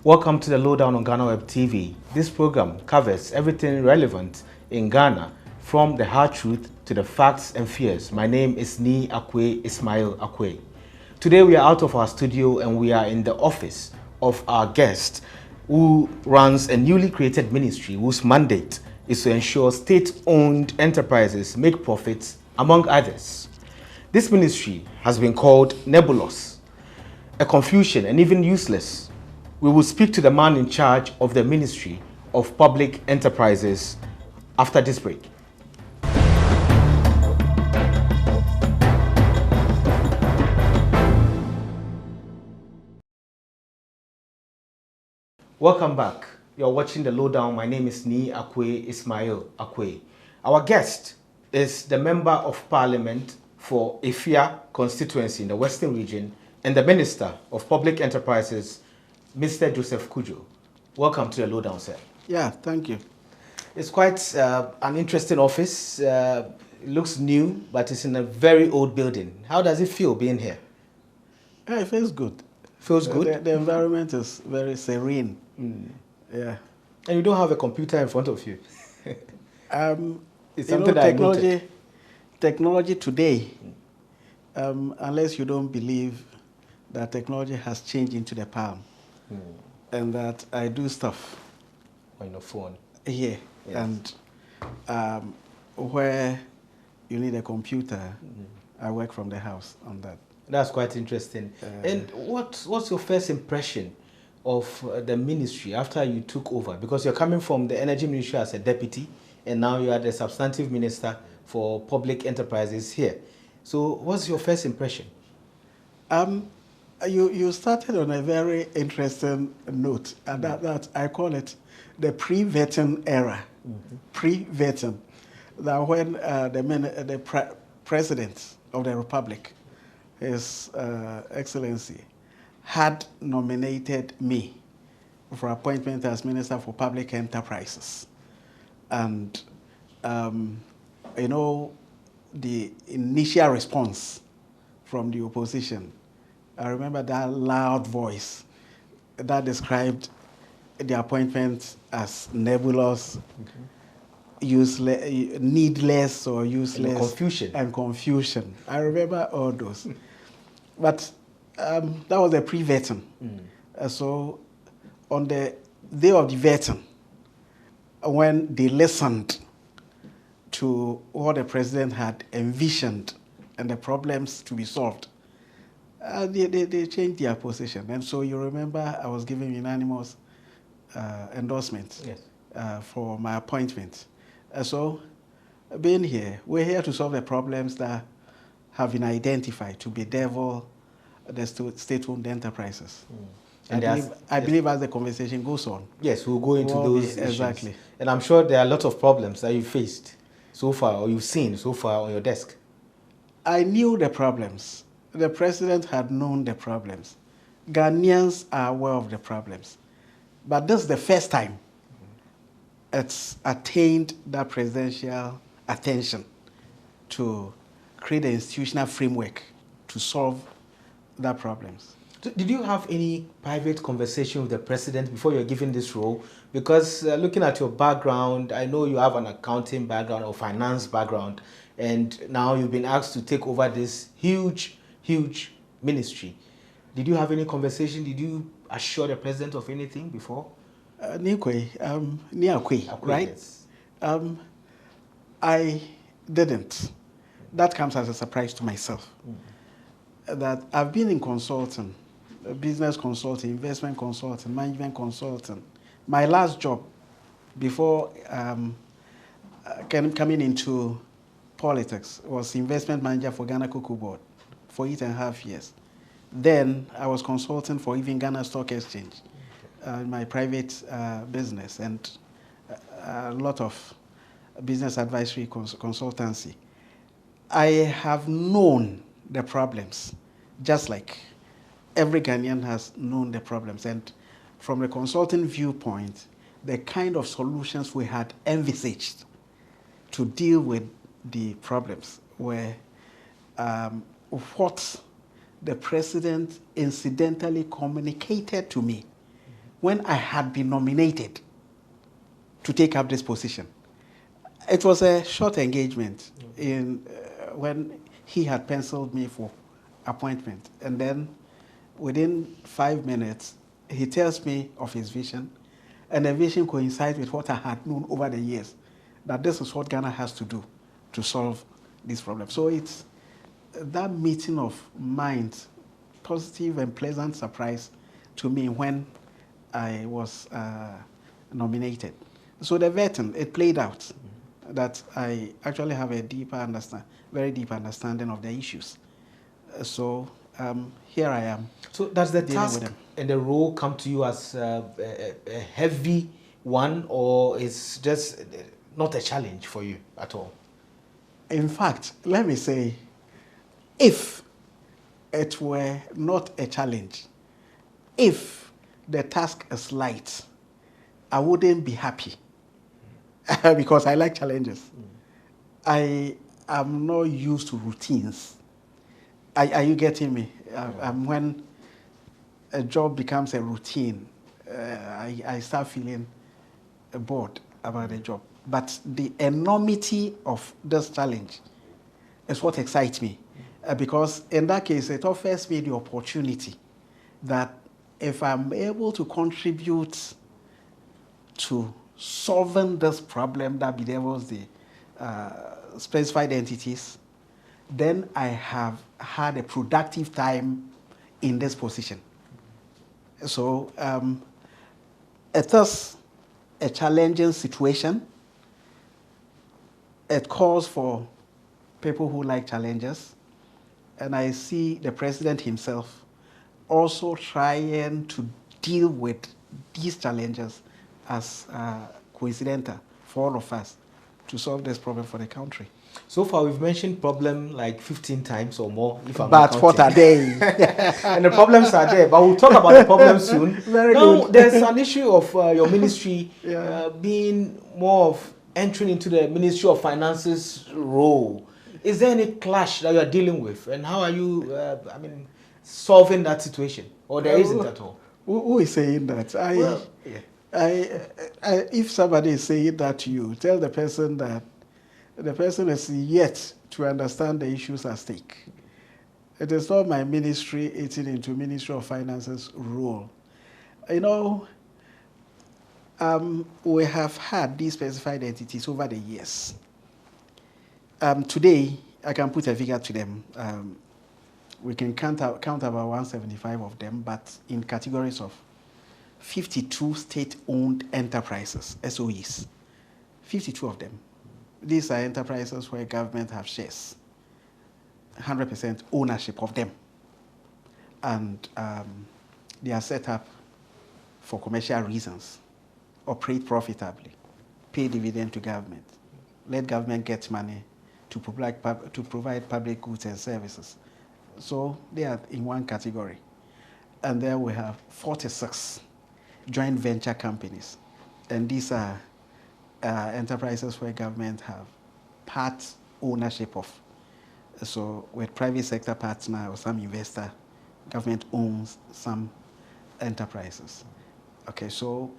Welcome to the Lowdown on Ghana Web TV. This program covers everything relevant in Ghana, from the hard truth to the facts and fears. My name is Nii Akwei Ismail Akwei. Today we are out of our studio and we are in the office of our guest who runs a newly created ministry whose mandate is to ensure state-owned enterprises make profits, among others. This ministry has been called nebulous, a confusion and even useless. We will speak to the man in charge of the Ministry of Public Enterprises after this break. Welcome back. You're watching the Lowdown. My name is Nii Akwei Ismail Akwei. Our guest is the Member of Parliament for Efia constituency in the Western region and the Minister of Public Enterprises, Mr. Joseph Cudjoe. Welcome to the Lowdown, sir. Yeah, thank you. It's quite an interesting office. It looks new, but it's in a very old building. How does it feel being here? Yeah, it feels good. Feels good? The environment is very serene. Yeah. And you don't have a computer in front of you. It's something technology today, unless you don't believe that technology has changed into the palm, and that I do stuff on your phone. Here, yes. And where you need a computer, I work from the house on that. That's quite interesting. And what's your first impression of the ministry after you took over? Because you're coming from the Energy Ministry as a deputy, and now you are the substantive minister for public enterprises here. So what's your first impression? You started on a very interesting note, and that I call it the pre-vetting era. Pre-vetting. That when the President of the Republic, His Excellency, had nominated me for appointment as Minister for Public Enterprises. And, you know, the initial response from the opposition, I remember that loud voice that described the appointment as nebulous, useless, needless or useless. And confusion. I remember all those. But that was the pre-vetting. So on the day of the vetting, when they listened to what the president had envisioned and the problems to be solved, they changed their position. And so you remember I was given unanimous endorsement for my appointment. So being here, we're here to solve the problems that have been identified to bedevil the state-owned enterprises. I believe as the conversation goes on. Yes, we'll go into those issues. Exactly. And I'm sure there are a lot of problems that you faced so far, or you've seen so far on your desk. I knew the problems. The president had known the problems. Ghanaians are aware of the problems. But this is the first time it's attained that presidential attention to create an institutional framework to solve their problems. Did you have any private conversation with the president before you're given this role? Because looking at your background, I know you have an accounting background or finance background, and now you've been asked to take over this huge ministry. Did you have any conversation? Did you assure the president of anything before? Nii Akwei, right? Yes. I didn't. That comes as a surprise to myself. That I've been in consulting, business consulting, investment consulting, management consulting. My last job before coming into politics was investment manager for Ghana Cocoa Board for 8.5 years. Then I was consulting for even Ghana Stock Exchange, my private business, and a lot of business advisory consultancy. I have known the problems, just like every Ghanaian has known the problems. And from the consulting viewpoint, the kind of solutions we had envisaged to deal with the problems were what the president incidentally communicated to me when I had been nominated to take up this position. It was a short engagement in when he had penciled me for appointment. And then within 5 minutes, he tells me of his vision, and the vision coincides with what I had known over the years, that this is what Ghana has to do to solve this problem. So it's that meeting of minds, positive and pleasant surprise to me when I was nominated. So the vetting, it played out that I actually have a very deep understanding of the issues. So here I am. So does the task and the role come to you as a heavy one, or is just not a challenge for you at all? In fact, let me say, if it were not a challenge, if the task is light, I wouldn't be happy because I like challenges. I am not used to routines. Are you getting me? When a job becomes a routine, I start feeling bored about the job. But the enormity of this challenge is what excites me. Because in that case, it offers me the opportunity that if I'm able to contribute to solving this problem that bedevils the specified entities, then I have had a productive time in this position. So it is a challenging situation. It calls for people who like challenges. And I see the president himself also trying to deal with these challenges as coincidental for all of us to solve this problem for the country. So far, we've mentioned problem like 15 times or more, if I'm But not what are they? And the problems are there, but we'll talk about the problems soon. Very now, good. There's an issue of your ministry Yeah. being more of entering into the Ministry of Finance's role. Is there any clash that you are dealing with? And how are you, solving that situation? Or there isn't at all? Who is saying that? If somebody is saying that to you, tell the person that the person is yet to understand the issues at stake. It is not my ministry eating into Ministry of Finance's role. You know, we have had these specified entities over the years. Today, I can put a figure to them. We can count about 175 of them, but in categories of 52 state-owned enterprises, SOEs. 52 of them. These are enterprises where government have shares, 100% ownership of them. And they are set up for commercial reasons, operate profitably, pay dividend to government, let government get money to provide public goods and services. So they are in one category. And then we have 46 joint venture companies. And these are enterprises where government have part ownership of. So with private sector partner or some investor, government owns some enterprises. Okay, so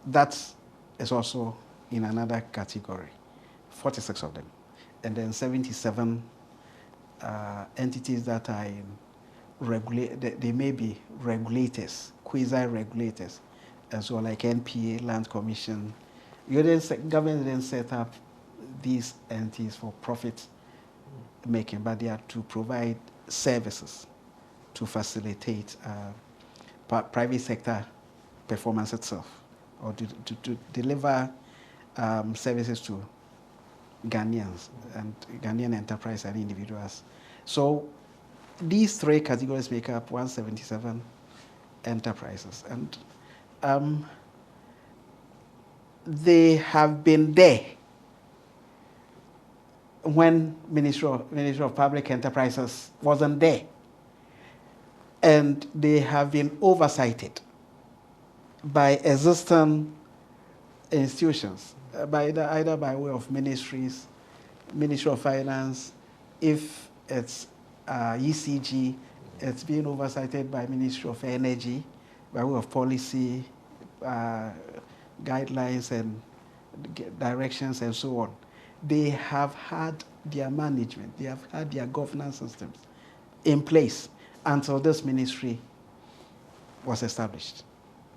that is also in another category, 46 of them. And then 77 entities that are in they may be regulators, quasi-regulators, and so like NPA, Land Commission. Government then set up these entities for profit making, but they are to provide services to facilitate private sector performance itself, or to deliver services to Ghanaians and Ghanaian enterprise and individuals. So these three categories make up 177 enterprises, and they have been there when Ministry of Public Enterprises wasn't there, and they have been oversighted by existing institutions, either by way of ministries, Ministry of Finance. If it's ECG, it's being oversighted by Ministry of Energy, by way of policy, guidelines and directions and so on. They have had their management, they have had their governance systems in place until this ministry was established.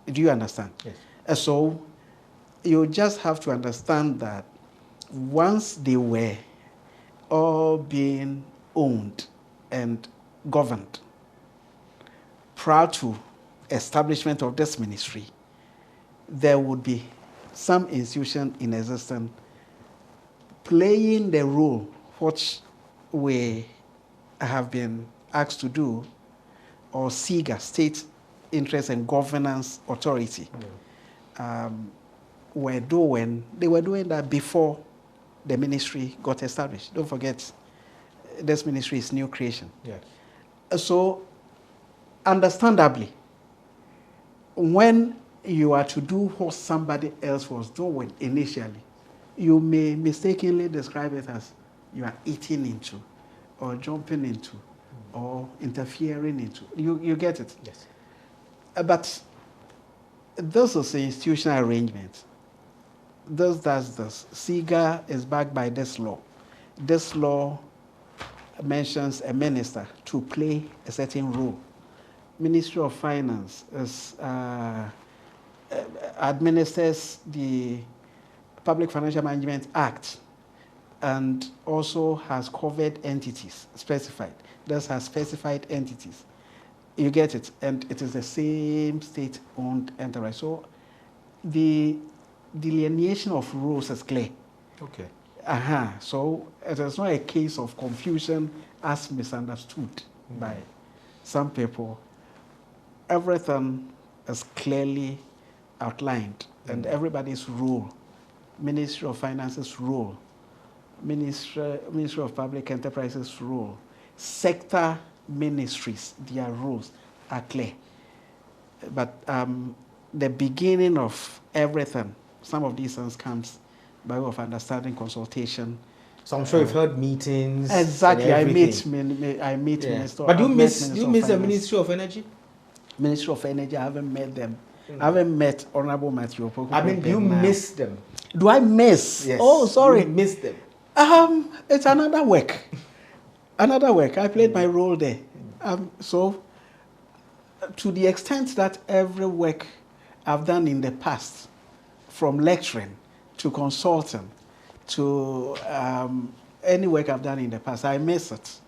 Do you understand? Yes. So you just have to understand that once they were all being owned and governed prior to establishment of this ministry, there would be some institution in existence playing the role which we have been asked to do, or SIGA, State Interest and Governance Authority, they were doing that before the ministry got established. Don't forget, this ministry is new creation. Yes. So, understandably, when you are to do what somebody else was doing initially, you may mistakenly describe it as you are eating into, or jumping into, or interfering into. You get it? Yes. But this is an institutional arrangement. This does this. SIGA is backed by this law. This law mentions a minister to play a certain role. Ministry of Finance is, administers the Public Financial Management Act and also has covered entities specified. This has specified entities. You get it? And it is the same state-owned enterprise. So the delineation of roles is clear. Okay. So it is not a case of confusion as misunderstood by some people. Everything is clearly outlined, and everybody's role, Ministry of Finance's role, Ministry of Public Enterprises' role, sector ministries, their roles are clear. But the beginning of everything, some of these things comes by way of understanding, consultation. So I'm sure you've heard meetings. Exactly, I meet Yeah. ministers. But do you miss the Ministry of Energy? Ministry of Energy, I haven't met them. I haven't met Honorable Matthew Opoku. I mean, do you miss them? Do I miss? Yes. Oh, sorry. You miss them? It's another work. Another work. I played my role there. So, to the extent that every work I've done in the past, from lecturing to consulting to any work I've done in the past, I miss it.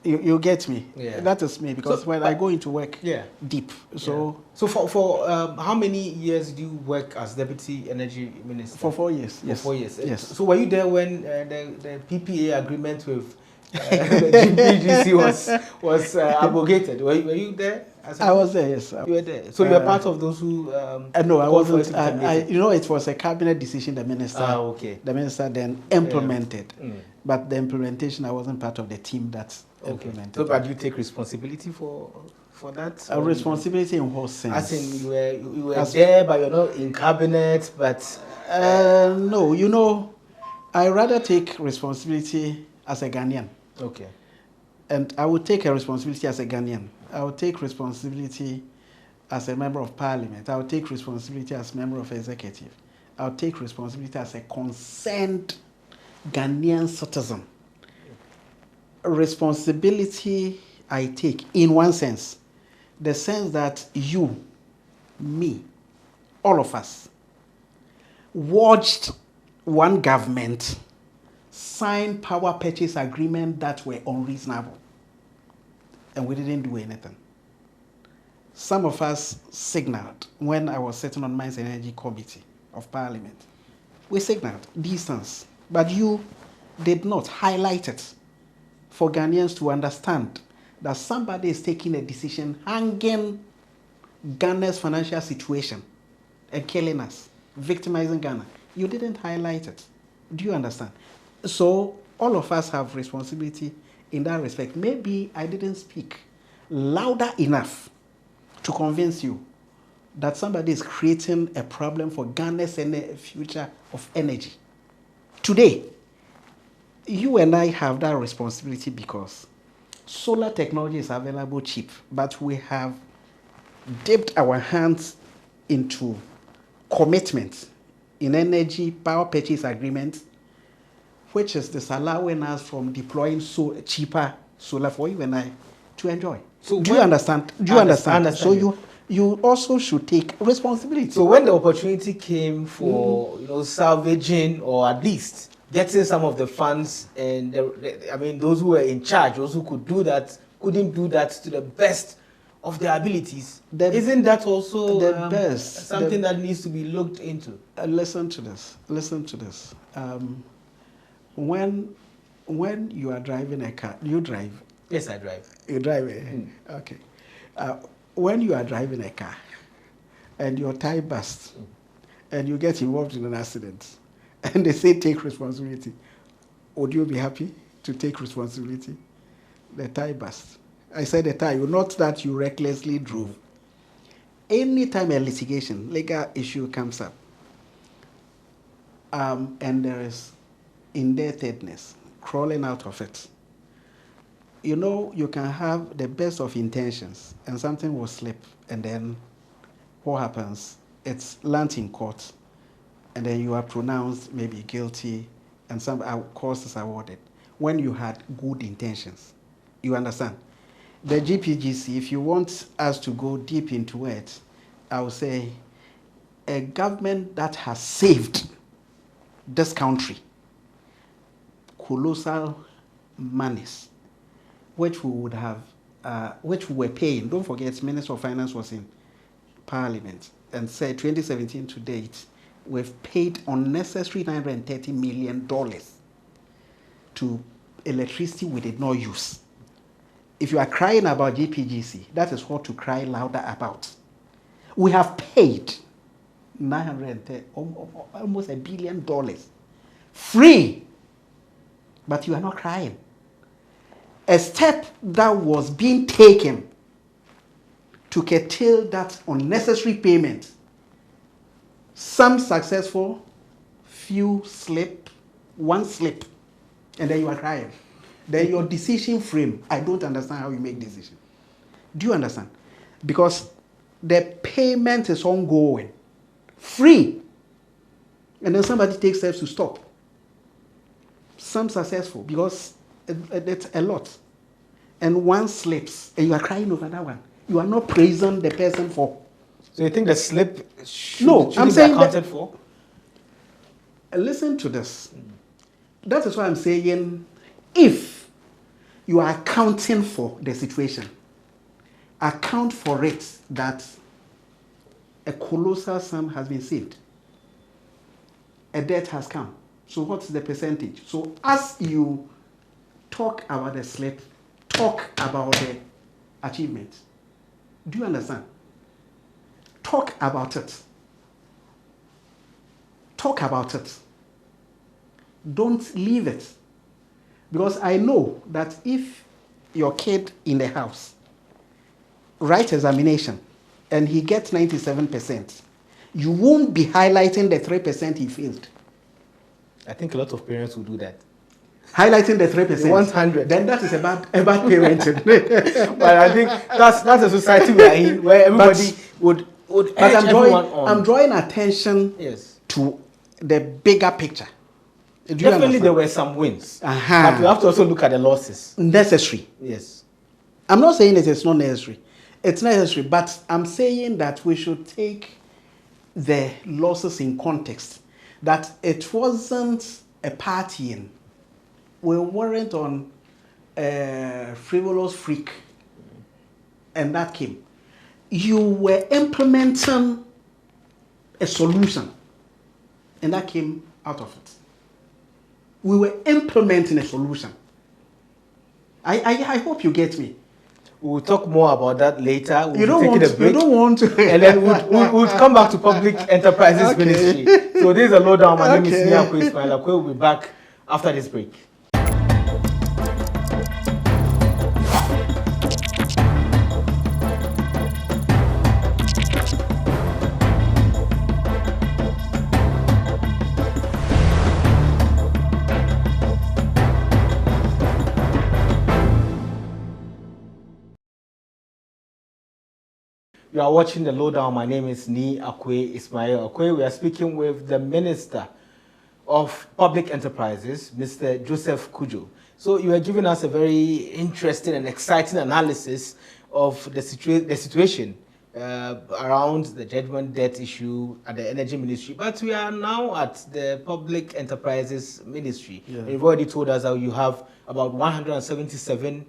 You get me? Yeah. That is me, because when I go into work deep. So for how many years do you work as Deputy Energy Minister? For 4 years. For 4 years. Yes. So were you there when the PPA agreement with the GPGC was abrogated? Were you there? I was there, yes. You were there. So you were part of those who... no, I wasn't. It was a cabinet decision the minister, the minister then implemented. But the implementation, I wasn't part of the team that implemented. So but you take responsibility for that? A responsibility in what sense? As in you were there, but you're not in cabinet, but... No, I rather take responsibility as a Ghanaian. Okay. And I would take a responsibility as a Ghanaian. I would take responsibility as a member of parliament. I would take responsibility as a member of executive. I would take responsibility as a concerned Ghanaian citizen. Responsibility I take in one sense, the sense that you, me, all of us, watched one government sign power purchase agreement that were unreasonable, and we didn't do anything. Some of us signaled when I was sitting on Mines and Energy Committee of Parliament. We signaled these things, but you did not highlight it for Ghanaians to understand that somebody is taking a decision hanging Ghana's financial situation and killing us, victimizing Ghana. You didn't highlight it. Do you understand? So all of us have responsibility in that respect. Maybe I didn't speak louder enough to convince you that somebody is creating a problem for Ghana's future of energy. Today, you and I have that responsibility because solar technology is available cheap, but we have dipped our hands into commitment in energy power purchase agreement, which is disallowing us from deploying cheaper solar for you and I to enjoy. So do you understand? Do you understand? So you also should take responsibility. So when the opportunity came for salvaging or at least getting some of the funds, and I mean those who were in charge, those who could do that, couldn't do that to the best of their abilities. Isn't that also the best something that needs to be looked into? Listen to this. Listen to this. When you are driving a car, you drive. Yes, I drive. You drive. Okay. When you are driving a car and your tire bursts and you get involved in an accident and they say take responsibility, would you be happy to take responsibility? The tire burst. I said the tire, not that you recklessly drove. Anytime a litigation, legal issue comes up, and there is indebtedness crawling out of it, you can have the best of intentions and something will slip, and then what happens? It's lands in court, and then you are pronounced maybe guilty and some cost is awarded when you had good intentions. You understand? The GPGC, if you want us to go deep into it, I would say a government that has saved this country colossal monies, which we would have, which we were paying. Don't forget, Minister of Finance was in Parliament and said 2017 to date, we've paid unnecessary $930 million to electricity we did not use. If you are crying about GPGC, that is what to cry louder about. We have paid $930, almost $1 billion, free, but you are not crying. A step that was being taken to curtail that unnecessary payment. Some successful, few slip, one slip, and then you are crying. Then your decision frame, I don't understand how you make decision. Do you understand? Because the payment is ongoing, free, and then somebody takes steps to stop. Some successful because it's a lot. And one slips, and you are crying over that one. You are not praising the person for. So you think the slip should I'm be saying accounted for? Listen to this. That is why I'm saying, if you are accounting for the situation, account for it that a colossal sum has been saved. A debt has come. So what's the percentage? So as you talk about the slip, talk about the achievement. Do you understand? Talk about it. Talk about it. Don't leave it. Because I know that if your kid in the house writes examination and he gets 97%, you won't be highlighting the 3% he failed. I think a lot of parents will do that. Highlighting the 3%. 100. Then that is a bad parenting. But I think that's a society we are in where everybody would urge everyone on. I'm drawing attention to the bigger picture. Definitely there were some wins. But we have to also look at the losses. Necessary. Yes. I'm not saying it is not necessary. It's necessary, but I'm saying that we should take the losses in context. That it wasn't a partying. We weren't on a frivolous freak. And that came. You were implementing a solution. And that came out of it. We were implementing a solution. I hope you get me. We'll talk more about that later. We'll you don't want to. And then we'll come back to Public Enterprises Ministry. So this is a lowdown. My name is Nii Akwei Ismail Akwei. We'll be back after this break. You are watching the Lowdown. My name is Nii Akwei Ismail Akwei. We are speaking with the Minister of Public Enterprises, Mr. Joseph Cudjoe. So you are giving us a very interesting and exciting analysis of the situation around the judgment debt issue at the Energy Ministry. But we are now at the Public Enterprises Ministry. Yeah. You've already told us that you have about 177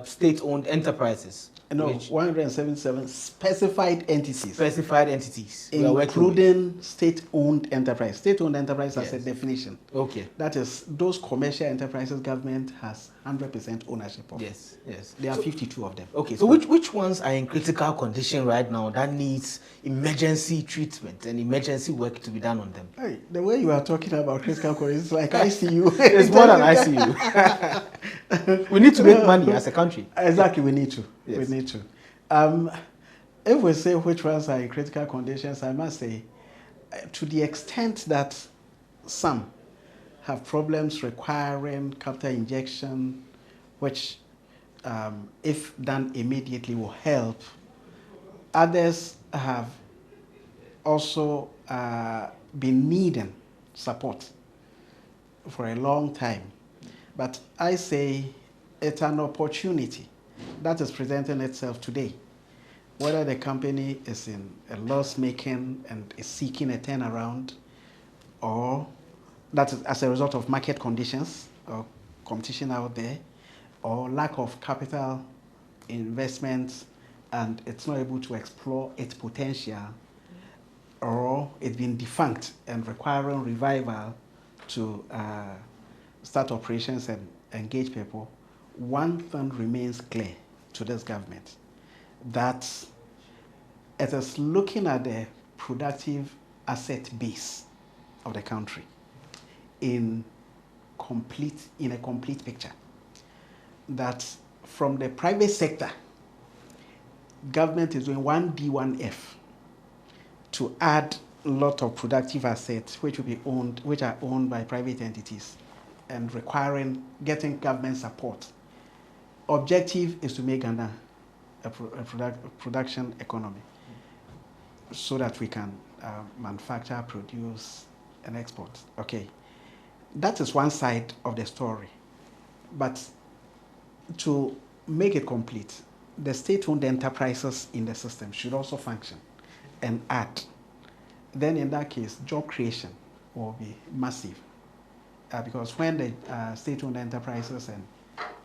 state-owned enterprises. No, 177 specified entities. Specified entities. Including state-owned enterprise. State-owned enterprise has a definition. Okay. That is, those commercial enterprises government has 100% ownership of. Yes, yes. There are 52 of them. Okay, so which ones are in critical condition right now that needs emergency treatment and emergency work to be done on them? Hey, the way you are talking about critical condition is like ICU. It's more than ICU. We need to make money as a country. Exactly, we need to. Yes. We need to. If we say which ones are in critical conditions, I must say, to the extent that some have problems requiring capital injection, which, if done immediately, will help. Others have also been needing support for a long time. But I say it's an opportunity that is presenting itself today. Whether the company is in a loss making and is seeking a turnaround, or that is as a result of market conditions or competition out there, or lack of capital investments, and it's not able to explore its potential, or it's been defunct and requiring revival to start operations and engage people. One thing remains clear to this government, that it is looking at the productive asset base of the country in a complete picture. That from the private sector, government is doing 1D, 1F to add a lot of productive assets which are owned by private entities and getting government support. Objective is to make Ghana a production economy so that we can manufacture, produce, and export. Okay, that is one side of the story. But to make it complete, the state-owned enterprises in the system should also function and add. Then in that case, job creation will be massive. Because when the state-owned enterprises and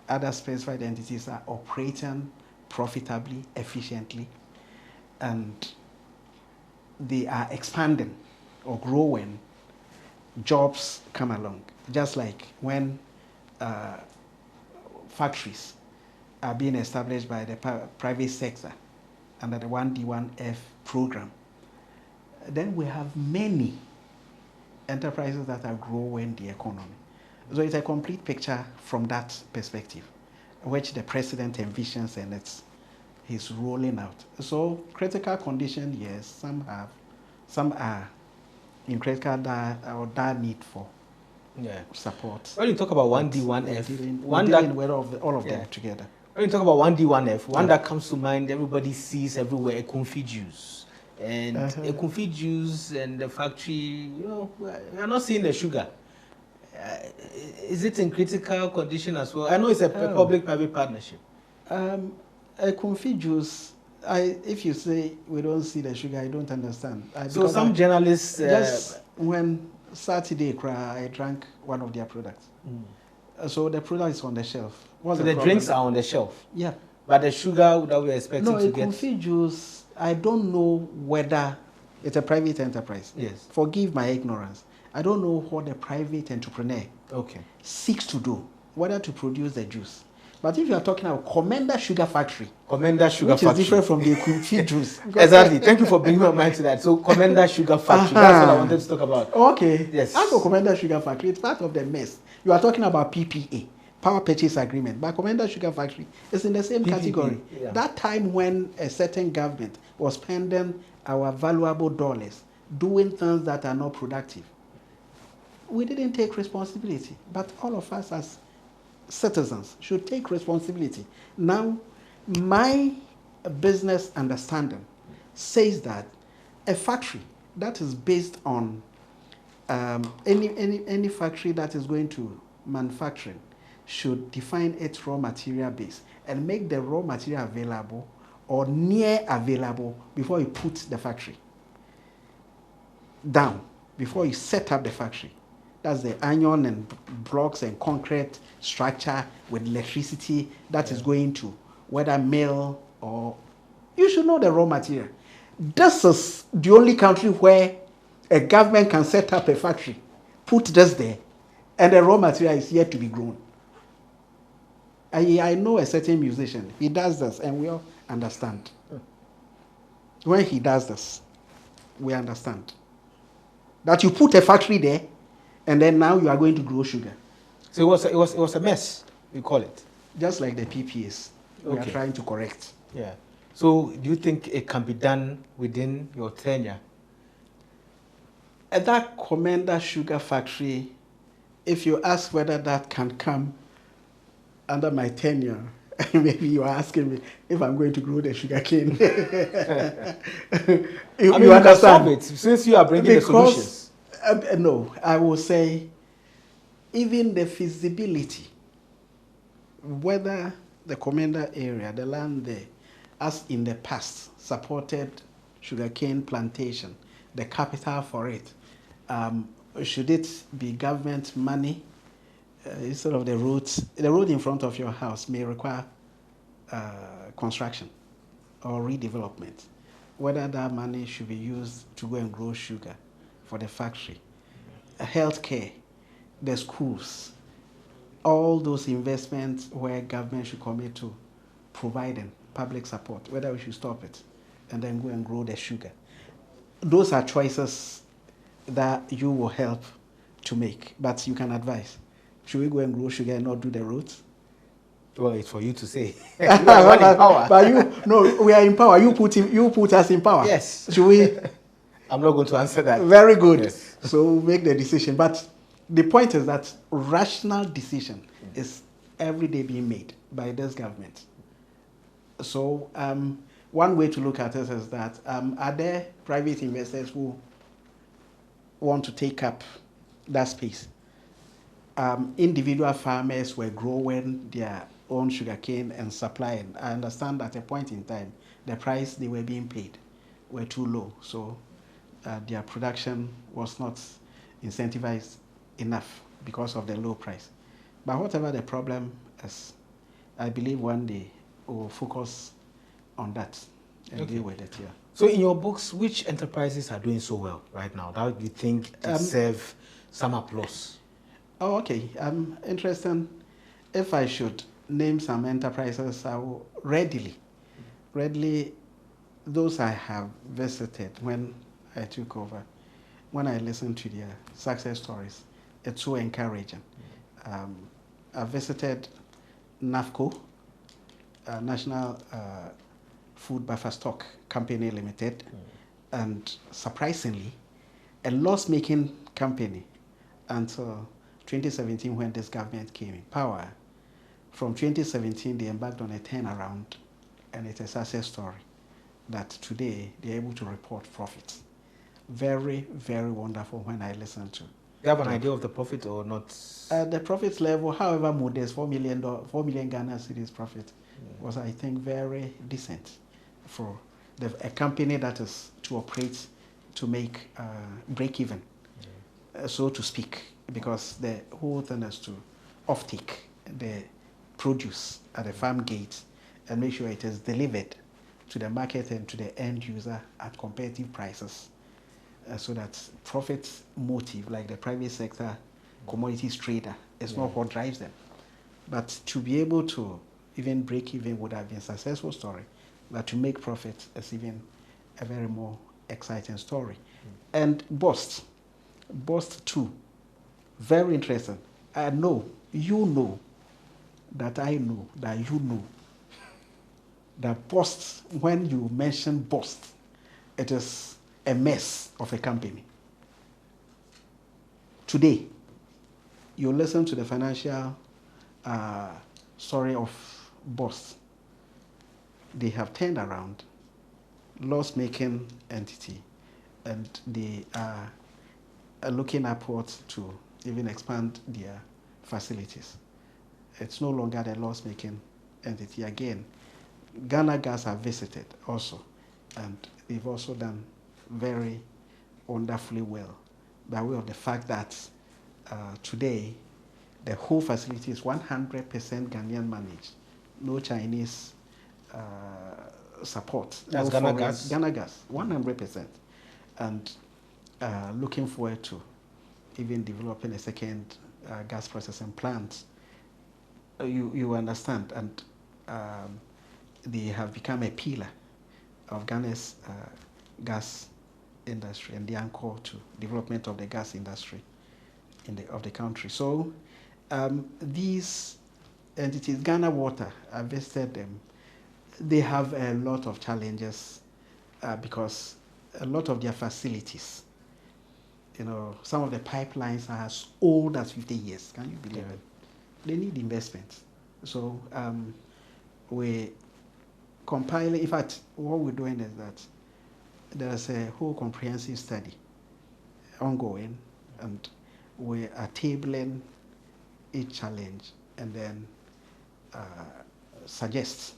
other specified entities are operating profitably, efficiently, and they are expanding or growing, jobs come along. Just like when factories are being established by the private sector under the 1D, 1F program, then we have many enterprises that are growing the economy. So it's a complete picture from that perspective, which the president envisions, and he's rolling out. So critical condition, yes, some are in critical that need for support. When you talk about 1D, 1F, all of them together. When you talk about 1D, 1F, one that comes to mind, everybody sees everywhere, Ekunfi juice. And Ekunfi juice and the factory, we are not seeing the sugar. Is it in critical condition as well? I know it's a public-private partnership. Ekunfi juice, if you say we don't see the sugar, I don't understand. So some journalists... just when Saturday, I drank one of their products. So the product is on the shelf. So the drinks are on the shelf? Yeah. But the sugar that we're expecting to get... No, Ekunfi juice, I don't know whether it's a private enterprise. Yes. Forgive my ignorance. I don't know what the private entrepreneur seeks to do, whether to produce the juice. But if you are talking about Commander Sugar Factory, which is different from the Ekunfi juice. Exactly. Thank you for bringing my mind to that. So Commander Sugar Factory, that's what I wanted to talk about. Okay. Yes. As for Commander Sugar Factory, it's part of the mess. You are talking about PPA, Power Purchase Agreement. But Commander Sugar Factory is in the same category. Yeah. That time when a certain government was spending our valuable dollars doing things that are not productive, we didn't take responsibility. But all of us as citizens should take responsibility. Now, my business understanding says that a factory that is based on any factory that is going to manufacturing should define its raw material base and make the raw material available or near available before you put the factory down, before you set up the factory. That's the iron and blocks and concrete structure with electricity that is going to whether mill or you should know the raw material. This is the only country where a government can set up a factory, put this there, and the raw material is yet to be grown. I know a certain musician, he does this, and we all understand. When he does this, we understand. That you put a factory there, and then now you are going to grow sugar. So it was a mess, you call it? Just like the PPAs, we are trying to correct. Yeah. So do you think it can be done within your tenure? At that Commander Sugar Factory, if you ask whether that can come under my tenure, maybe you are asking me if I'm going to grow the sugar cane. you understand it since you are bringing the solutions. No, I will say even the feasibility, whether the Commander area, the land there, as in the past, supported sugarcane plantation, the capital for it, should it be government money instead of the roads? The road in front of your house may require construction or redevelopment. Whether that money should be used to go and grow sugar for the factory, healthcare, the schools, all those investments where government should commit to providing public support, whether we should stop it and then go and grow the sugar. Those are choices that you will help to make, but you can advise. Should we go and grow sugar and not do the roads? Well, it's for you to say. But you, no, we are in power. You put us in power. Yes. Should we? I'm not going to answer that. Very good. Yes. So we'll make the decision. But the point is that rational decision is every day being made by this government. So one way to look at it is that are there private investors who want to take up that space? Individual farmers were growing their own sugarcane and supplying. I understand at a point in time, the price they were being paid were too low. So their production was not incentivized enough because of the low price. But whatever the problem is, I believe one day we'll focus on that and deal with it here. So in your books, which enterprises are doing so well right now that you think deserve some applause? Oh, okay. Interesting. If I should name some enterprises, I will readily, those I have visited when I took over, when I listened to their success stories, it's so encouraging. I visited NAFCO, National Food Buffer Stock Company Limited, and surprisingly, a loss-making company until 2017 when this government came in power. From 2017, they embarked on a turnaround, and it's a success story that today they're able to report profits. Very, very wonderful when I listen to. You have an idea of the profit or not? The profit level, however modest, $4 million Ghana cedis profit was, I think, very decent for a company that is to operate to make break even, so to speak, because the whole thing is to off-take the produce at the farm gate and make sure it is delivered to the market and to the end user at competitive prices. So that profit motive, like the private sector commodities trader, is not what drives them. But to be able to even break even would have been a successful story. But to make profit is even a very more exciting story. And Bost too, very interesting. I know, you know, that I know, that you know, that Bost, when you mention Bost, it is a mess of a company. Today, you listen to the financial story of Bost. They have turned around. loss-making entity, and they are looking upwards to even expand their facilities. It's no longer the loss-making entity. Again, Ghana Gas have visited also, and they've also done very wonderfully well by way of the fact that today the whole facility is 100% Ghanaian managed, no Chinese support. That's no Ghana Gas? Ghana Gas, 100%. And looking forward to even developing a second gas processing plant. You understand, and they have become a pillar of Ghana's gas industry and the anchor to development of the gas industry of the country. So these entities, Ghana Water, I visited them. They have a lot of challenges because a lot of their facilities, some of the pipelines are as old as 50 years. Can you believe it? They need investment. So we compiling, in fact, what we're doing is that there's a whole comprehensive study ongoing, and we are tabling each challenge and then suggest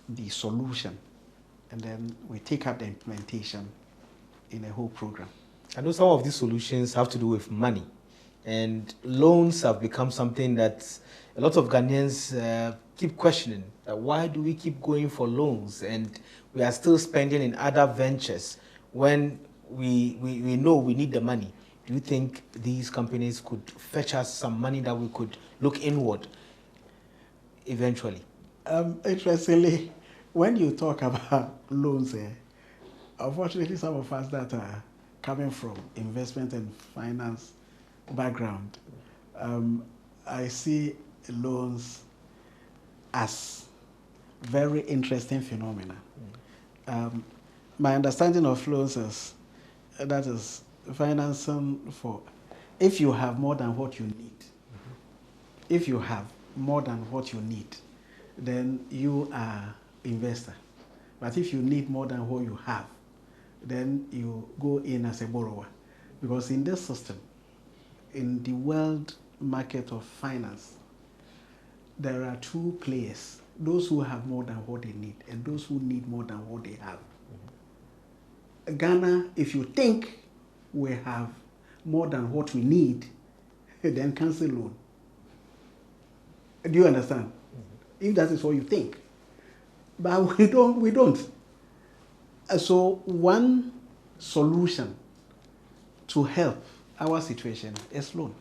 the solution, and then we take up the implementation in a whole program. I know some of these solutions have to do with money, and loans have become something that a lot of Ghanaians keep questioning. Why do we keep going for loans and we are still spending in other ventures when we know we need the money? Do you think these companies could fetch us some money that we could look inward eventually? Interestingly, when you talk about loans, unfortunately, some of us that are coming from investment and finance background, I see loans as very interesting phenomena. My understanding of loans is that is financing for if you have more than what you need. If you have more than what you need, then you are investor. But if you need more than what you have, then you go in as a borrower. Because in this system, in the world market of finance, there are two players: those who have more than what they need and those who need more than what they have. Ghana, if you think we have more than what we need, then cancel loan. Do you understand? If that is what you think. But we don't. So one solution to help our situation is loan.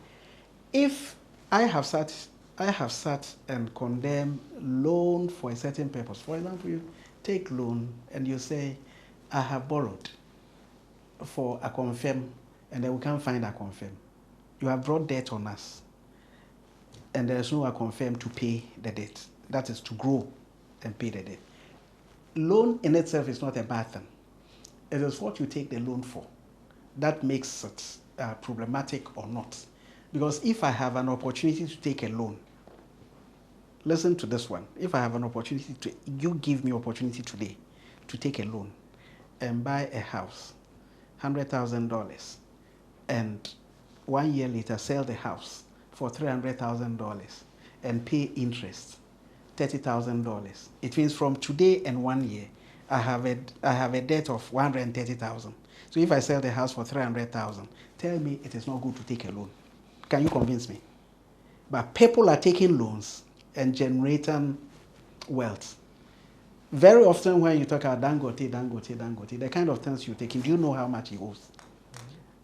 If I have sat and condemned loan for a certain purpose. For example, you take loan and you say, I have borrowed for a confirm, and then we can't find a confirm. You have brought debt on us, and there is no a confirm to pay the debt. That is to grow and pay the debt. Loan in itself is not a bad thing. It is what you take the loan for that makes it problematic or not. Because if I have an opportunity to take a loan, listen to this one. If I have an opportunity you give me opportunity today to take a loan and buy a house, $100,000, and 1 year later sell the house for $300,000 and pay interest, $30,000. It means from today and 1 year, I have a debt of $130,000. So if I sell the house for $300,000, tell me it is not good to take a loan. Can you convince me? But people are taking loans and generating wealth. Very often when you talk about Dangote, the kind of things you're taking, do you know how much he owes?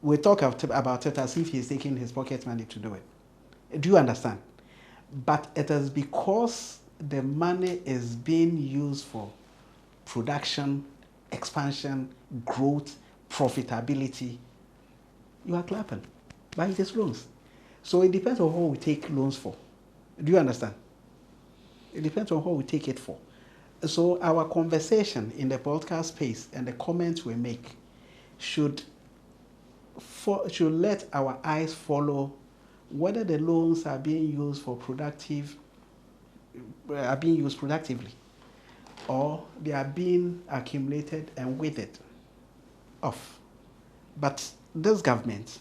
We talk about it as if he's taking his pocket money to do it. Do you understand? But it is because the money is being used for production, expansion, growth, profitability. You are clapping. But it is loans. So it depends on what we take loans for. Do you understand? It depends on what we take it for. So our conversation in the podcast space and the comments we make should let our eyes follow whether the loans are being used productively. or they are being accumulated and withered off. But this government,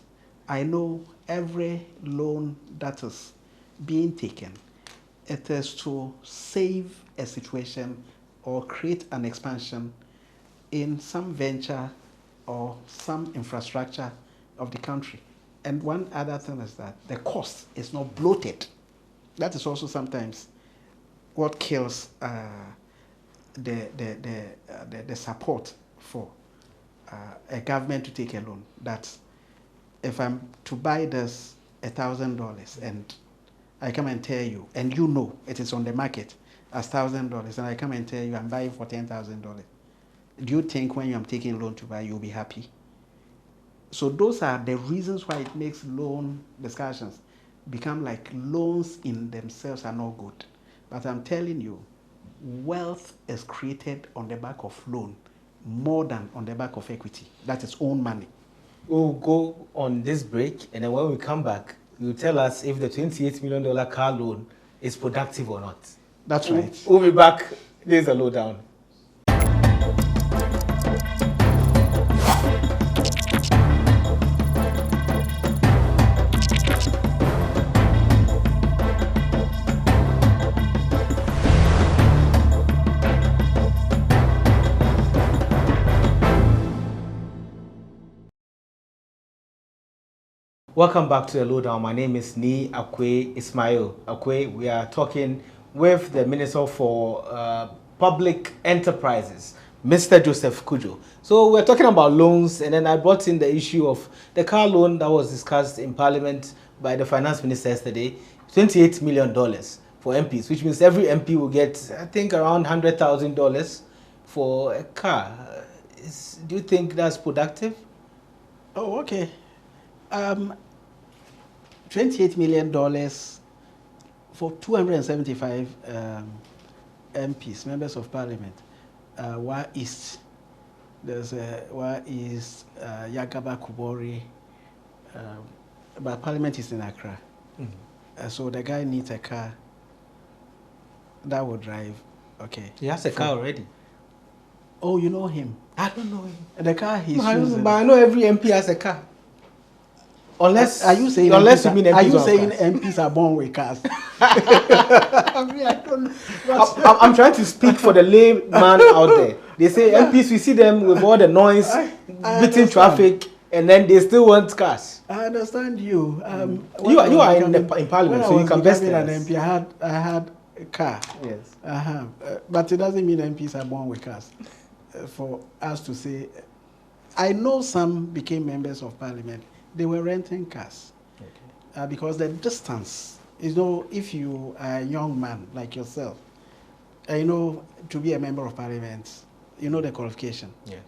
I know every loan that is being taken, it is to save a situation or create an expansion in some venture or some infrastructure of the country. And one other thing is that the cost is not bloated. That is also sometimes what kills the support for a government to take a loan. That if I'm to buy this $1,000 and I come and tell you, and you know it is on the market as $1,000, and I come and tell you I'm buying for $10,000, do you think when I'm taking a loan to buy, you'll be happy? So those are the reasons why it makes loan discussions become like loans in themselves are not good. But I'm telling you, wealth is created on the back of loan more than on the back of equity. That is own money. We'll go on this break, and then when we come back, you tell us if the $28 million car loan is productive or not. That's right. We'll be back. There's a lowdown. Welcome back to the Lowdown. My name is Nii Akwei Ismail Akwei. We are talking with the Minister for Public Enterprises, Mr. Joseph Cudjoe. So we're talking about loans, and then I brought in the issue of the car loan that was discussed in Parliament by the Finance Minister yesterday, $28 million for MPs, which means every MP will get, I think, around $100,000 for a car. Do you think that's productive? Oh, okay. $28 million for 275 MPs, members of Parliament. Wa East, there's Wa East, Yagaba Kubori, but Parliament is in Accra. Mm-hmm. So the guy needs a car that will drive. Okay. He has a car already. Oh, you know him? I don't know him. The car he's using. But I know every MP has a car. Unless are you saying unless MPs you mean MPs are you saying cars? MPs are born with cars? I mean, I don't know. I'm trying to speak for the layman out there. They say MPs, we see them with all the noise, beating traffic, and then they still want cars. I understand you. You are in Parliament, so you can best an MP. I had a car. Yes. But it doesn't mean MPs are born with cars. For us to say, I know some became members of Parliament. They were renting cars. Okay. Because the distance, if you are a young man like yourself, to be a member of Parliament, the qualification. Yes.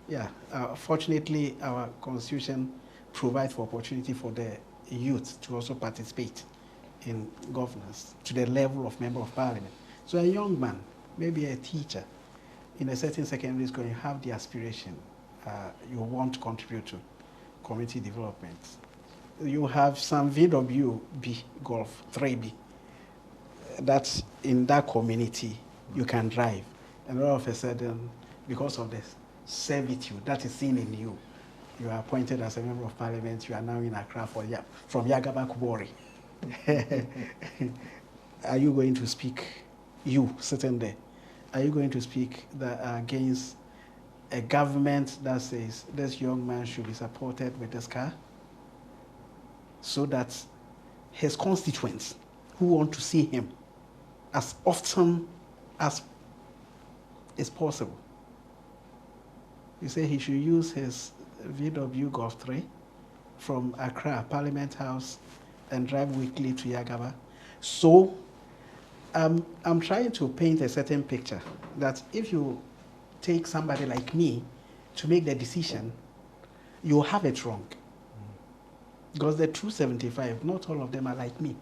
Yeah. Fortunately, our constitution provides for opportunity for the youth to also participate in governance to the level of member of Parliament. So a young man, maybe a teacher, in a certain secondary school, you have the aspiration you want to contribute to community development. You have some VWB Golf 3B. That's in that community you can drive. And all of a sudden, because of the servitude that is seen in you, you are appointed as a member of Parliament. You are now in Accra from Yagaba Kubori. Are you going to speak, you sitting there, are you going to speak against a government that says this young man should be supported with this car so that his constituents who want to see him as often as is possible? You say he should use his VW Golf 3 from Accra, Parliament House, and drive weekly to Yagaba. So I'm trying to paint a certain picture that if you take somebody like me to make the decision, you have it wrong. Because the 275, not all of them are like me.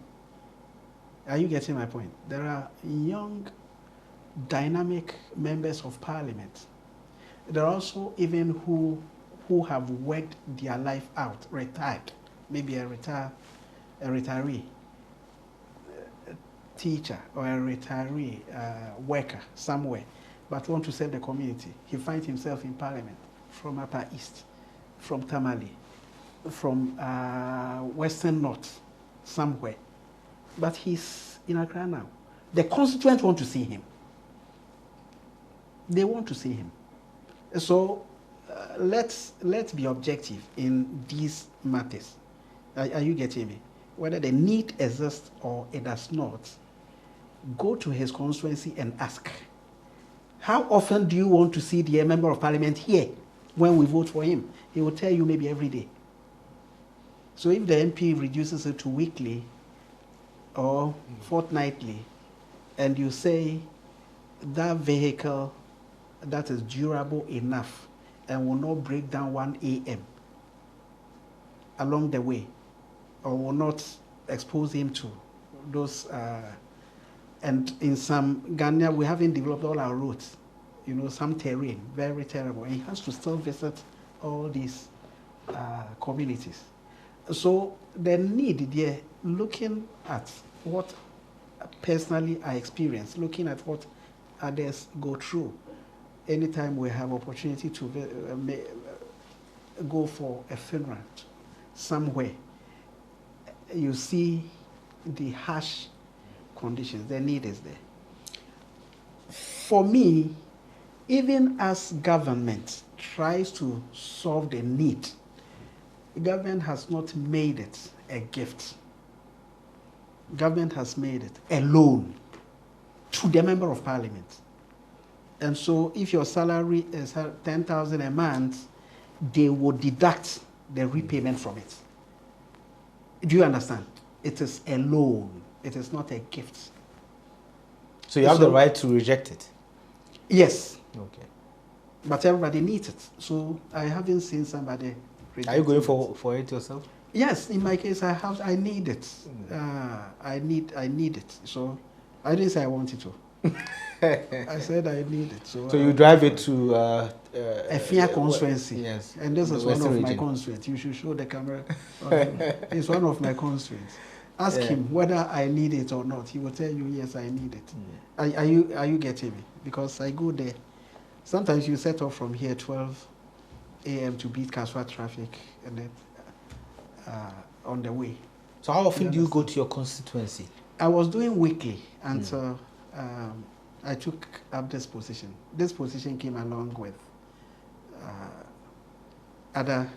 Are you getting my point? There are young, dynamic members of Parliament. There are also even who have worked their life out, retired, maybe a retiree, teacher or a retiree worker somewhere but want to serve the community. He finds himself in Parliament from Upper East, from Tamale, from Western North, somewhere. But he's in Accra now. The constituents want to see him. They want to see him. So let's be objective in these matters. Are you getting me? Whether the need exists or it does not, go to his constituency and ask, how often do you want to see the member of parliament here when we vote for him? He will tell you maybe every day. So if the MP reduces it to weekly or fortnightly, and you say that vehicle that is durable enough and will not break down 1 a.m. along the way, or will not expose him to those, and in some Ghana, we haven't developed all our roads, you know, some terrain, very terrible. And he has to still visit all these communities. So the need there, looking at what personally I experience, looking at what others go through, anytime we have opportunity to go for a funeral somewhere, you see the harsh conditions, the need is there. For me, even as government tries to solve the need, the government has not made it a gift. Government has made it a loan to the member of parliament. And so if your salary is 10,000 a month, they will deduct the repayment from it. Do you understand? It is a loan. It is not a gift. So you have the right to reject it? Yes. Okay. But everybody needs it. So I haven't seen somebody reject it. Are you going for it yourself? Yes, in my case, I need it. I need it. So I didn't say I wanted to. I said I need it. So you drive it to Efia constituency. Yes. And this is one of my constituents. You should show the camera. It's one of my constituents. Ask him whether I need it or not. He will tell you, yes, I need it. Are you getting me? Because I go there. Sometimes you set off from here 12 a.m. to beat Kaswa traffic, and then on the way. So how often do you go to your constituency? I was doing weekly until I took up this position. This position came along with other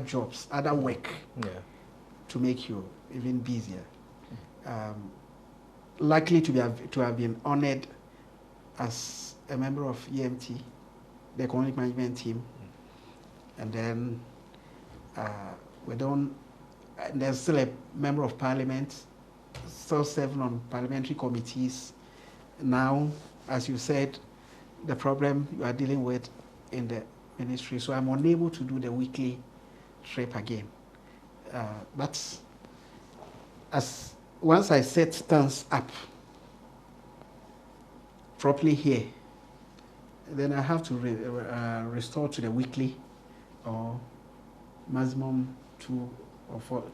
jobs, other work to make you even busier. Likely to have been honored as a member of EMT, the economic management team, and then there's still a member of parliament, still serving on parliamentary committees. Now, as you said, the problem you are dealing with in the ministry, so I'm unable to do the weekly trip again. But once I set things up properly here, then I have to restore to the weekly or maximum 2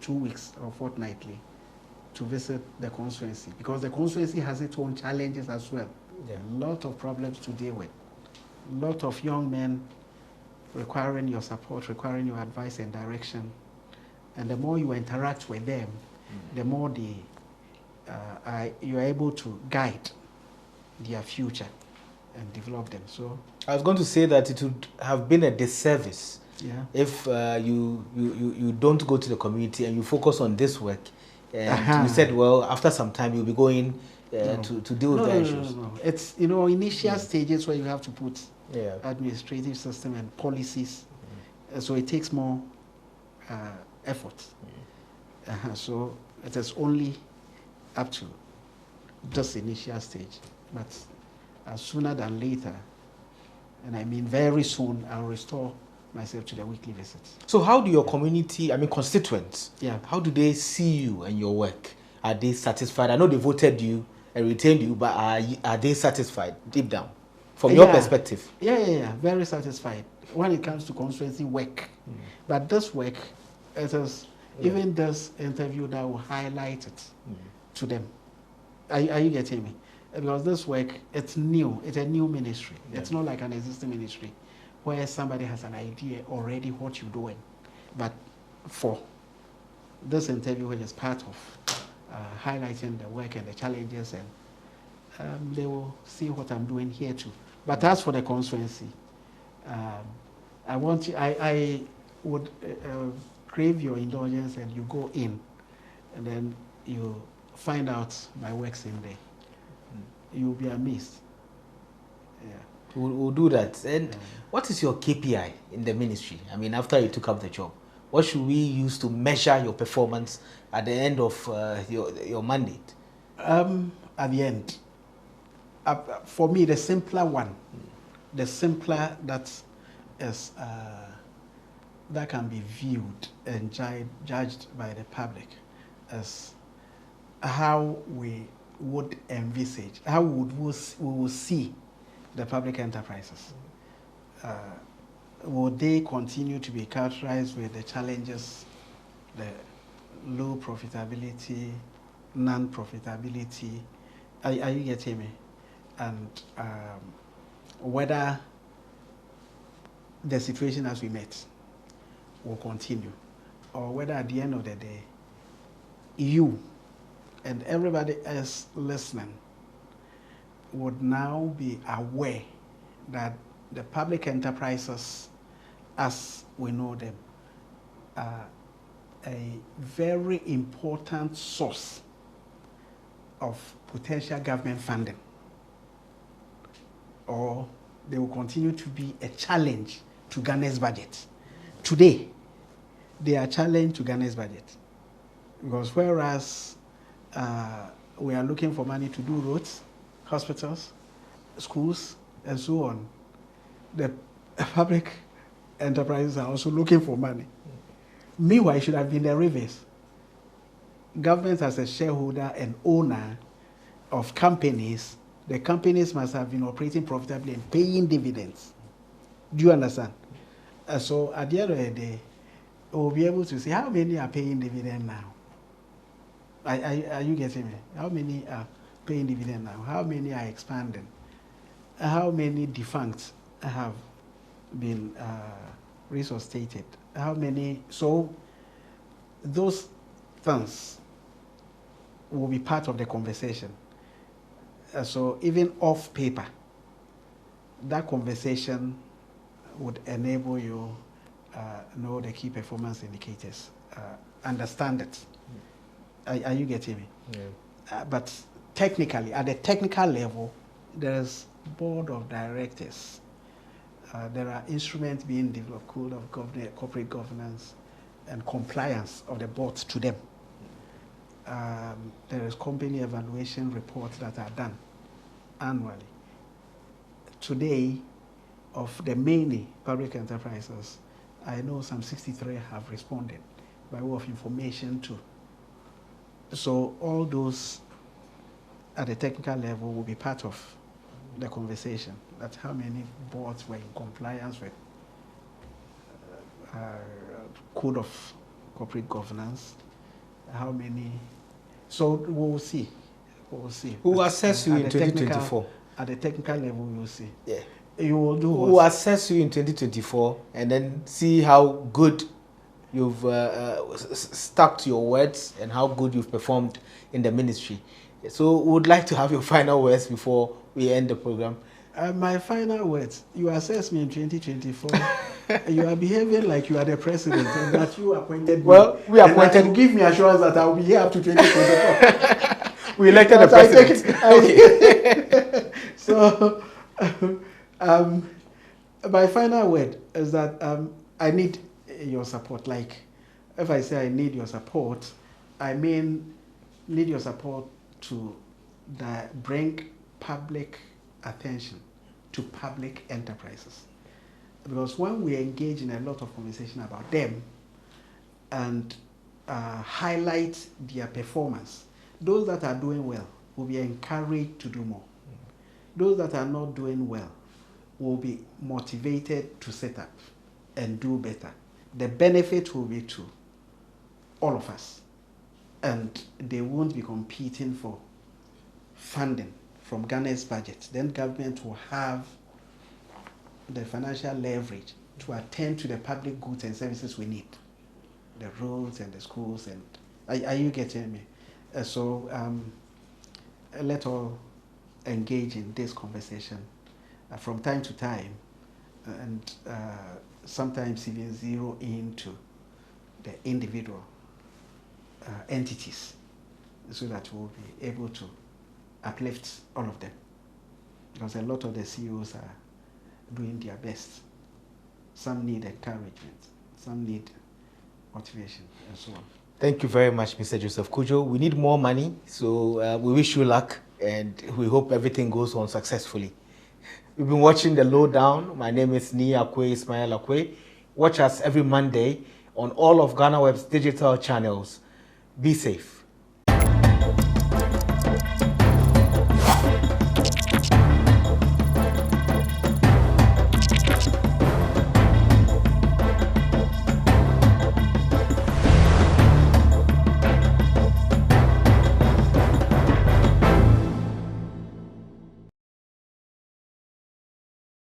weeks or fortnightly to visit the constituency, because the constituency has its own challenges as well. A lot of problems to deal with. A lot of young men requiring your support, requiring your advice and direction. And the more you interact with them, the more you are able to guide their future and develop them. So I was going to say that it would have been a disservice if you don't go to the community and you focus on this work. And you said, well, after some time you'll be going to deal with the issues. No. It's initial stages where you have to put administrative system and policies. So it takes more effort. So it is only up to this initial stage. But sooner than later, and I mean very soon, I'll restore myself to the weekly visits. So how do your community, constituents, how do they see you and your work? Are they satisfied? I know they voted you and retained you, but are they satisfied deep down from your perspective? Yeah, very satisfied when it comes to constituency work. But this work, it is even this interview that will highlight it to them. Are you getting me? because this work, it's new. It's a new ministry. Yeah. It's not like an existing ministry where somebody has an idea already what you're doing. But for this interview, which is part of highlighting the work and the challenges, and they will see what I'm doing here too. But as for the constituency, I would crave your indulgence, and you go in, and then you find out my works in there. You'll be amazed. Yeah. We'll do that. And what is your KPI in the ministry? I mean, after you took up the job, what should we use to measure your performance at the end of your mandate? At the end, for me, the simpler one, the simpler that is that can be viewed and judged by the public, as how we would envisage, how we will see the public enterprises. Will they continue to be characterized with the challenges, the low profitability, non-profitability? Are you getting me? And whether the situation as we met will continue, or whether at the end of the day, you and everybody else listening would now be aware that the public enterprises, as we know them, are a very important source of potential government funding, or they will continue to be a challenge to Ghana's budget. Today, they are a challenge to Ghana's budget, because whereas we are looking for money to do roads, hospitals, schools, and so on, the public enterprises are also looking for money. Meanwhile, it should have been the reverse. Government as a shareholder and owner of companies, the companies must have been operating profitably and paying dividends. Do you understand? So at the end of the day, we'll be able to see how many are paying dividend now. Are you getting me? How many are paying dividend now? How many are expanding? How many defunct have been resuscitated? How many? So those things will be part of the conversation. So even off paper, that conversation would enable you know the key performance indicators, understand it. Are you getting me? Yeah. But technically, at the technical level, there's board of directors. There are instruments being developed, code of corporate governance and compliance of the boards to them. There is company evaluation reports that are done annually. Today, of the many public enterprises, I know some 63 have responded by way of information too. So all those at the technical level will be part of the conversation. That's how many boards were in compliance with code of corporate governance, how many. So we'll see. We'll see. Who will assess you in 2024? At the technical level, we'll see. Yeah. You will do what? Who will assess you in 2024 and then see how good you've stuck to your words and how good you've performed in the ministry. So we would like to have your final words before we end the program. My final words, you assess me in 2024, you are behaving like you are the president and that you appointed me. Well, we appointed. You give me assurance that I will be here up to 2024. We elected the president. Okay. So, my final word is that I need your support. Like, if I say I need your support, I mean need your support to bring public attention to public enterprises. Because when we engage in a lot of conversation about them and highlight their performance, those that are doing well will be encouraged to do more. Those that are not doing well will be motivated to set up and do better. The benefit will be to all of us. And they won't be competing for funding from Ghana's budget, then government will have the financial leverage to attend to the public goods and services we need, the roads and the schools. And are you getting me? So let all engage in this conversation from time to time, and sometimes even zero into the individual entities, so that we'll be able to uplift all of them, because a lot of the CEOs are doing their best. Some need encouragement, some need motivation, and so on. Thank you very much, Mr. Joseph Cudjoe. We need more money, so we wish you luck, and we hope everything goes on successfully. We've been watching the Lowdown. My name is Nii Akwei Ismail Akwei. Watch us every Monday on all of Ghana Web's digital channels. Be safe.